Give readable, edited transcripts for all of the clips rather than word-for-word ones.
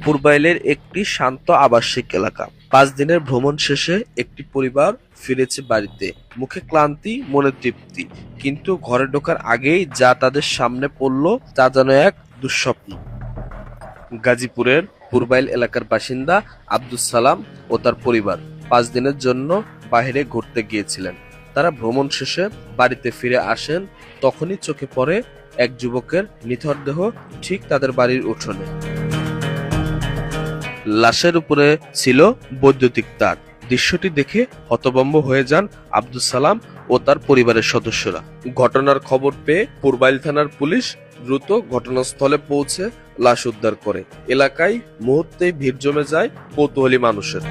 পূর্বাইলের একটি শান্ত আবাসিক এলাকা। 5 দিনের ভ্রমণ শেষে একটি পরিবার ফিরেছে বাড়িতে, মুখে ক্লান্তি, মনে তৃপ্তি। কিন্তু ঘরে ঢোকার আগেই যা তাদের সামনে পড়ল তা যেন এক দুঃস্বপ্ন। গাজীপুরের পূর্বাইল এলাকার বাসিন্দা আব্দুস সালাম ও তার পরিবার 5 দিনের জন্য বাইরে ঘুরতে গিয়েছিলেন। তারা ভ্রমণ শেষে বাড়িতে ফিরে আসেন, তখনই চোখে পড়ে এক যুবকের নিথর দেহ ঠিক তাদের বাড়ির উঠোনে। লাশের উপরে ছিল বৈদ্যুতিক তার। দৃশ্যটি দেখে হতভম্ব হয়ে যান আব্দুস সালাম ও তার পরিবারের সদস্যরা। ঘটনার খবর পেয়ে পূর্বাইল থানার পুলিশ দ্রুত ঘটনাস্থলে পৌঁছে লাশ উদ্ধার করে। এলাকায় মুহূর্তেই ভিড় জমে যায় কৌতূহলী মানুষের।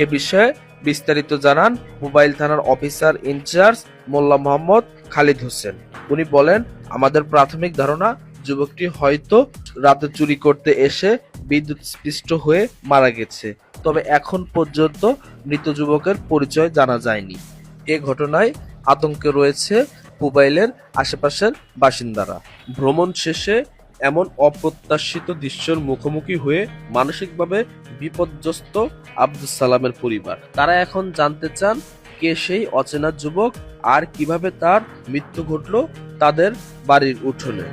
এ বিষয়ে বিস্তারিত জানান পূর্বাইল থানার অফিসার ইনচার্জ মোল্লা মোহাম্মদ খালিদ হোসেন। উনি বলেন, আমাদের প্রাথমিক ধারণা যুবকটি হয়তো রাতে চুরি করতে এসে বিদ্যুৎস্পৃষ্ট হয়ে মারা গেছে, তবে এখন পর্যন্ত মৃত যুবকের পরিচয় জানা যায়নি। এ ঘটনায় আতঙ্কে রয়েছে পূর্বাইলের আশেপাশের বাসিন্দারা। ভ্রমণ শেষে এমন অপ্রত্যাশিত দৃশ্যের মুখোমুখি হয়ে মানসিকভাবে বিপর্যস্ত আব্দুস সালামের পরিবার। তারা এখন জানতে চান কে সেই অচেনা যুবক আর কিভাবে তার মৃত্যু ঘটল তাদের বাড়ির উঠোনে।